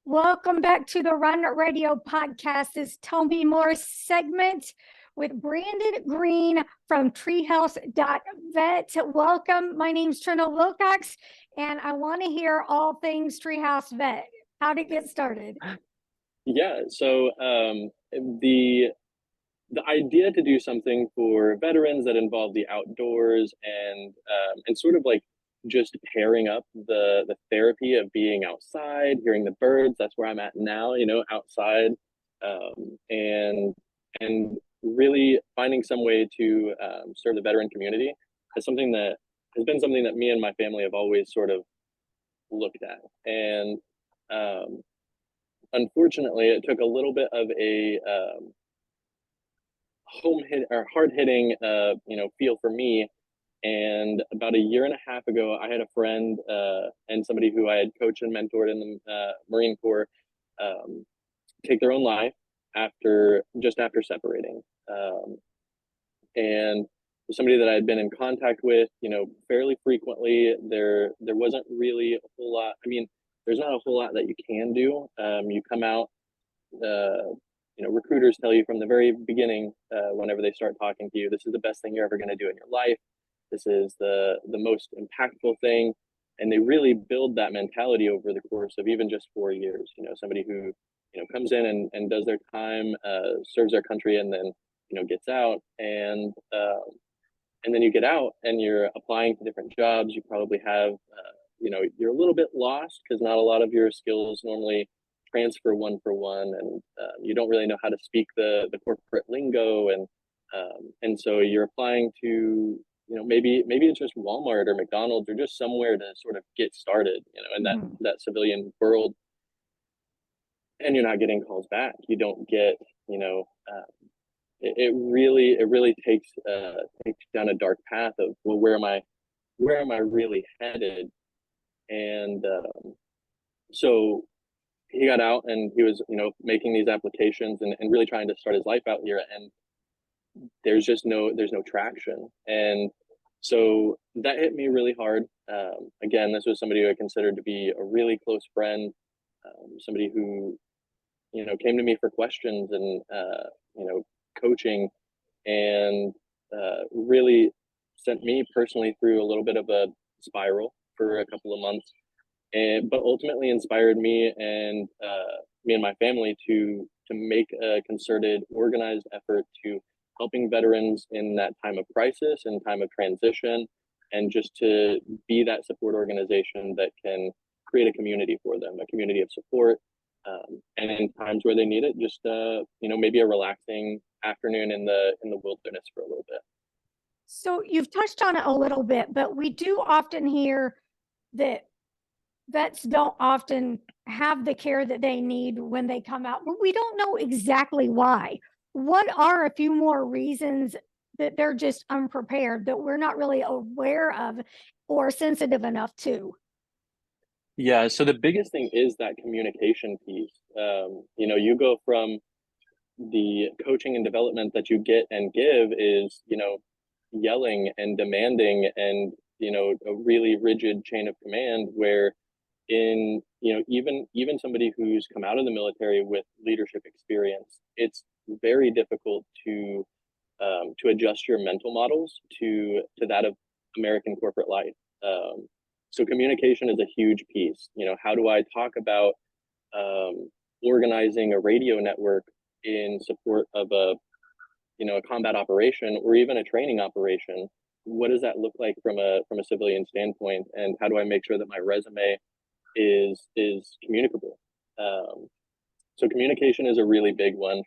Welcome back to the Run Radio podcast. This Tell Me More segment with Brandon Green from Treehouse.vet. Welcome. My name's Trina Wilcox, and I want to hear all things Treehouse Vet. How did it get started? Yeah, so the idea to do something for veterans that involve the outdoors and sort of like just pairing up the therapy of being outside, hearing the birds. That's where I'm at now, outside, and really finding some way to serve the veteran community has been something that me and my family have always sort of looked at. And unfortunately, it took a little bit of a hard hitting feel for me. And about a year and a half ago, I had a friend and somebody who I had coached and mentored in the Marine Corps take their own life after separating. And somebody that I had been in contact with, fairly frequently. There wasn't really a whole lot. I mean, there's not a whole lot that you can do. You come out, recruiters tell you from the very beginning, whenever they start talking to you, this is the best thing you're ever going to do in your life. This is the most impactful thing. And they really build that mentality over the course of even just 4 years. Somebody who, comes in and does their time, serves their country, and then, gets out. And then you get out and you're applying to different jobs. You probably have, you're a little bit lost because not a lot of your skills normally transfer one for one, and you don't really know how to speak the corporate lingo, and so you're applying to, maybe it's just Walmart or McDonald's or just somewhere to sort of get started, in that civilian world, and you're not getting calls back. You don't get, it really takes down a dark path of, well, where am I really headed? And so he got out and he was, making these applications and really trying to start his life out here, and there's no traction. And so that hit me really hard. Again, this was somebody who I considered to be a really close friend, somebody who, came to me for questions and, coaching, and really sent me personally through a little bit of a spiral for a couple of months, but ultimately inspired me and my family to make a concerted, organized effort to helping veterans in that time of crisis and time of transition, and just to be that support organization that can create a community for them, a community of support, and in times where they need it, just maybe a relaxing afternoon in the wilderness for a little bit. So you've touched on it a little bit, but we do often hear that vets don't often have the care that they need when they come out, but we don't know exactly why. What are a few more reasons that they're just unprepared, that we're not really aware of or sensitive enough to? Yeah, so the biggest thing is that communication piece. You go from the coaching and development that you get and give is, yelling and demanding and, a really rigid chain of command, where in, even somebody who's come out of the military with leadership experience, it's very difficult to adjust your mental models to that of American corporate life. So communication is a huge piece. How do I talk about organizing a radio network in support of a combat operation or even a training operation? What does that look like from a civilian standpoint? And how do I make sure that my resume is communicable? So communication is a really big one.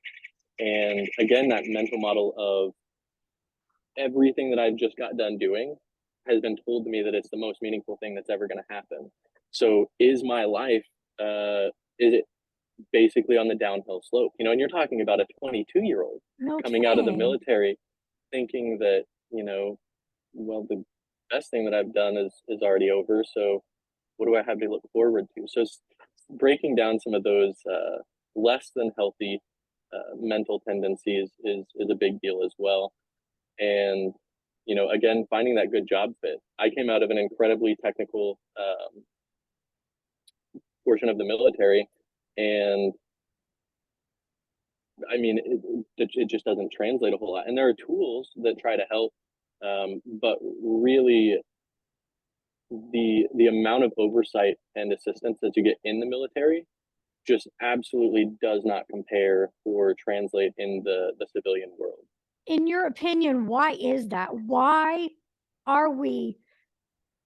And again, that mental model of everything that I've just got done doing has been told to me that it's the most meaningful thing that's ever going to happen. So is my life, is it basically on the downhill slope? And you're talking about a 22-year-old coming out of the military thinking that, well, the best thing that I've done is already over. So what do I have to look forward to? So breaking down some of those less than healthy mental tendencies is a big deal as well. And, again, finding that good job fit. I came out of an incredibly technical portion of the military, And I mean, it just doesn't translate a whole lot. And there are tools that try to help, but really, the amount of oversight and assistance that you get in the military just absolutely does not compare or translate in the civilian world. In your opinion, why is that? Why are we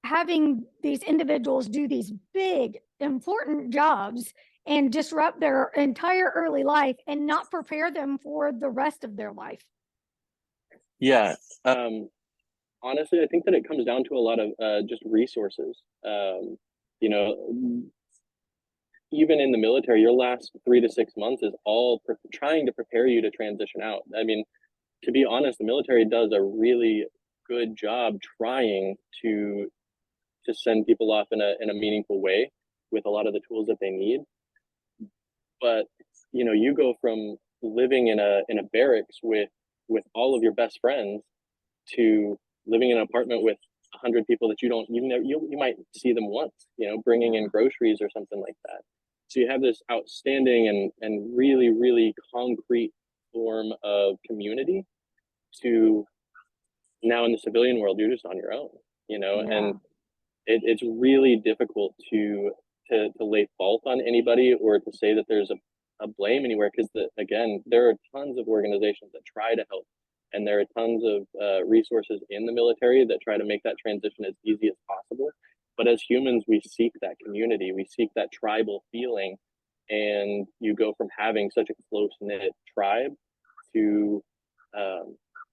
having these individuals do these big, important jobs and disrupt their entire early life and not prepare them for the rest of their life? Yeah. Honestly, I think that it comes down to a lot of just resources. You know, even in the military, your last 3 to 6 months is all trying to prepare you to transition out. I mean, to be honest, the military does a really good job trying to send people off in a meaningful way with a lot of the tools that they need. But you go from living in a barracks with all of your best friends to living in an apartment with 100 people that you might see them once, bringing in groceries or something like that. So you have this outstanding and really, really concrete form of community to now in the civilian world, you're just on your own, and it's really difficult to lay fault on anybody or to say that there's a blame anywhere because again, there are tons of organizations that try to help, and there are tons of resources in the military that try to make that transition as easy as possible. But as humans, we seek that community, we seek that tribal feeling, and you go from having such a close knit tribe to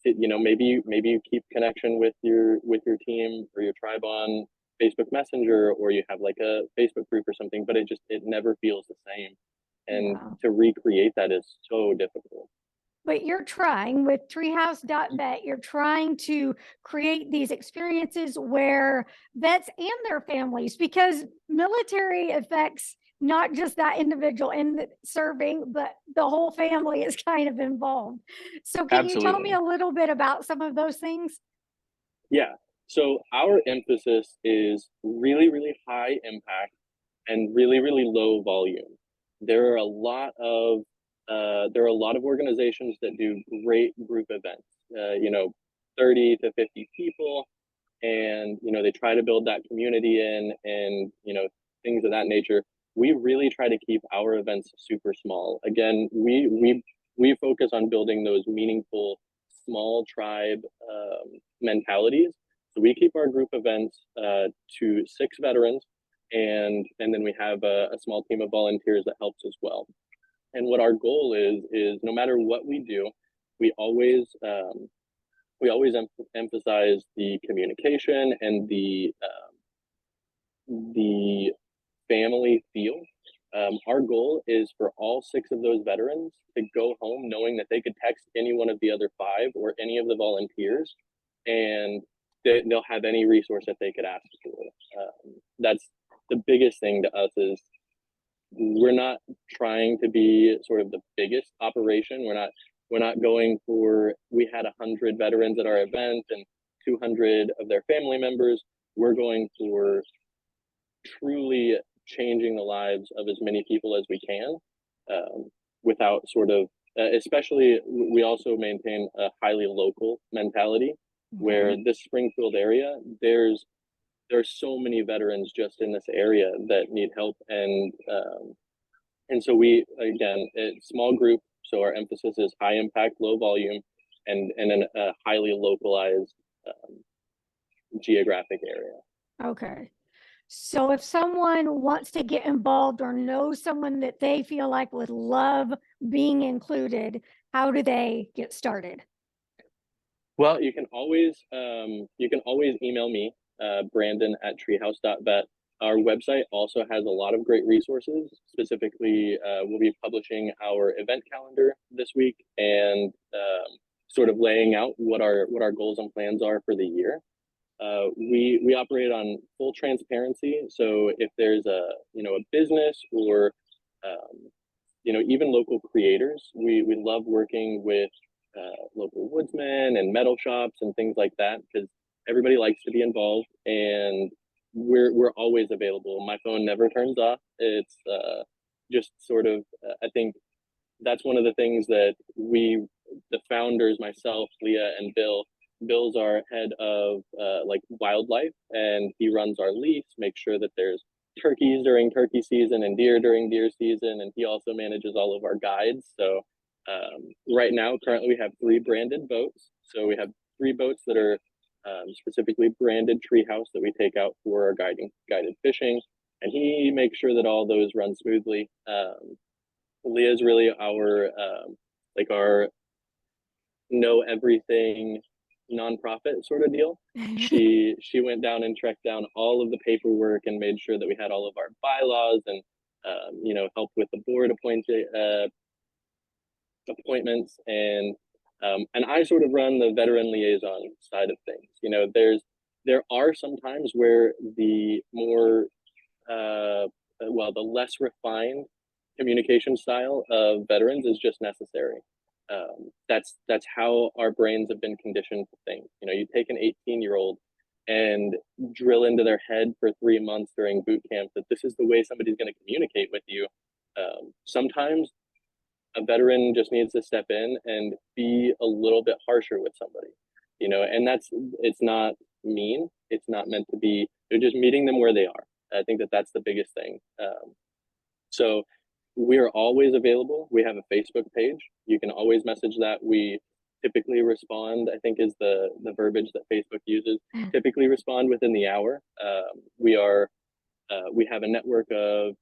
maybe you keep connection with your team or your tribe on Facebook Messenger, or you have like a Facebook group or something, but it never feels the same. And to recreate that is so difficult. But you're trying with Treehouse.vet, you're trying to create these experiences where vets and their families, because military affects not just that individual in serving, but the whole family is kind of involved. So can you tell me a little bit about some of those things? Yeah. So our emphasis is really, really high impact and really, really low volume. There are a lot of organizations that do great group events. 30 to 50 people, and they try to build that community and things of that nature. We really try to keep our events super small. Again, we focus on building those meaningful small tribe mentalities. So we keep our group events to 6 veterans, and then we have a small team of volunteers that helps as well. And what our goal is no matter what we do, we always emphasize the communication and the family feel. Our goal is for all 6 of those veterans to go home knowing that they could text any one of the other 5 or any of the volunteers, and they'll have any resource that they could ask for. That's the biggest thing to us is we're not trying to be sort of the biggest operation. We're not going for, we had 100 veterans at our event and 200 of their family members. We're going for truly changing the lives of as many people as we can, without sort of, especially we also maintain a highly local mentality where this Springfield area, there's so many veterans just in this area that need help, and so we, again, it's small group, so our emphasis is high impact, low volume, and in a highly localized geographic area. Okay. So if someone wants to get involved or knows someone that they feel like would love being included, how do they get started? Well, you can always email me, Brandon at Treehouse.vet. Our website also has a lot of great resources. Specifically, we'll be publishing our event calendar this week and sort of laying out what our goals and plans are for the year. We operate on full transparency. So if there's a business or even local creators, we love working with local woodsmen and metal shops and things like that, because everybody likes to be involved, and we're always available. My phone never turns off. It's just sort of, I think that's one of the things that the founders, myself, Leah, and Bill's our head of like wildlife, and he runs our lease, makes sure that there's turkeys during turkey season and deer during deer season, and he also manages all of our guides. So right now, currently, we have 3 branded boats. So we have 3 boats that are specifically branded Treehouse that we take out for our guided fishing, and he makes sure that all those run smoothly. Leah is really our like our know everything nonprofit sort of deal. She went down and tracked down all of the paperwork and made sure that we had all of our bylaws, and you know, helped with the board appointments, and I sort of run the veteran liaison side of things. You know, there are some times where the more the less refined communication style of veterans is just necessary. That's how our brains have been conditioned to think. You know, you take an 18-year-old and drill into their head for 3 months during boot camp that this is the way somebody's going to communicate with you. Sometimes a veteran just needs to step in and be a little bit harsher with somebody, you know, and it's not mean. It's not meant to be. They're just meeting them where they are. I think that's the biggest thing. So we're always available. We have a Facebook page. You can always message that. We typically respond, I think is the verbiage that Facebook uses, typically respond within the hour. We have a network of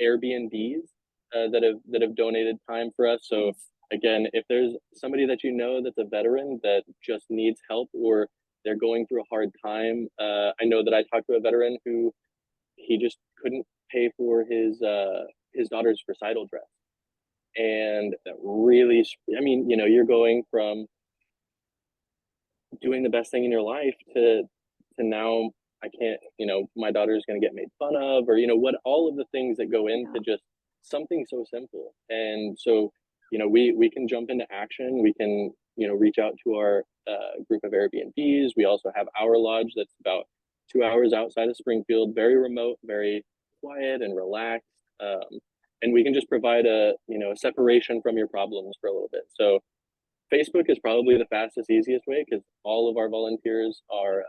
Airbnbs that have donated time for us. So again, if there's somebody that you know that's a veteran that just needs help, or they're going through a hard time, I know that I talked to a veteran who he just couldn't pay for his daughter's recital dress, and that really, I mean, you know, you're going from doing the best thing in your life to now I can't, you know, my daughter's going to get made fun of, or, you know, what, all of the things that go into just something so simple. And so, you know, we can jump into action. We can, you know, reach out to our group of Airbnbs. We also have our lodge that's about 2 hours outside of Springfield, very remote, very quiet and relaxed. And we can just provide a separation from your problems for a little bit. So Facebook is probably the fastest, easiest way, because all of our volunteers are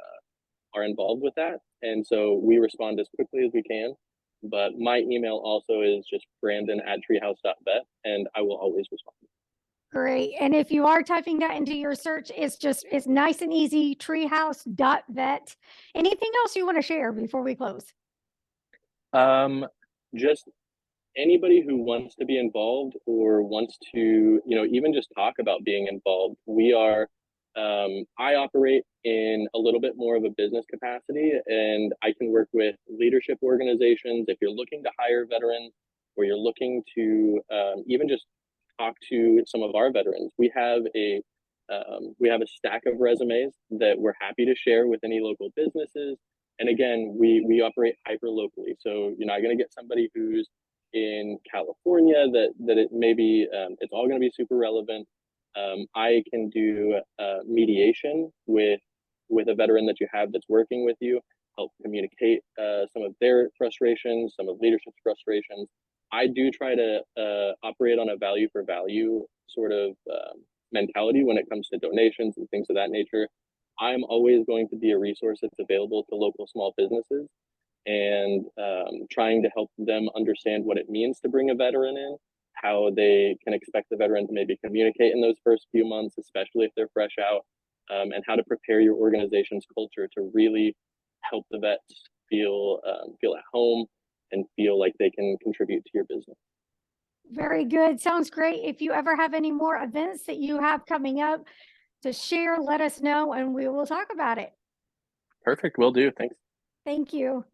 involved with that, and so we respond as quickly as we can. But my email also is just Brandon@Treehouse.vet, and I will always respond. Great. And if you are typing that into your search, it's nice and easy, Treehouse.vet. Anything else you want to share before we close? Just anybody who wants to be involved or wants to, you know, even just talk about being involved. I operate in a little bit more of a business capacity, and I can work with leadership organizations. If you're looking to hire veterans, or you're looking to even just talk to some of our veterans, we have a stack of resumes that we're happy to share with any local businesses. And again, we operate hyper locally, so you're not going to get somebody who's in California that it maybe it's all going to be super relevant. I can do mediation with a veteran that you have that's working with you, help communicate some of their frustrations, some of leadership's frustrations. I do try to operate on a value for value sort of mentality when it comes to donations and things of that nature. I'm always going to be a resource that's available to local small businesses, and trying to help them understand what it means to bring a veteran in, how they can expect the veteran to maybe communicate in those first few months, especially if they're fresh out, and how to prepare your organization's culture to really help the vets feel at home and feel like they can contribute to your business. Very good. Sounds great. If you ever have any more events that you have coming up to share, let us know and we will talk about it. Perfect. Will do. Thanks. Thank you.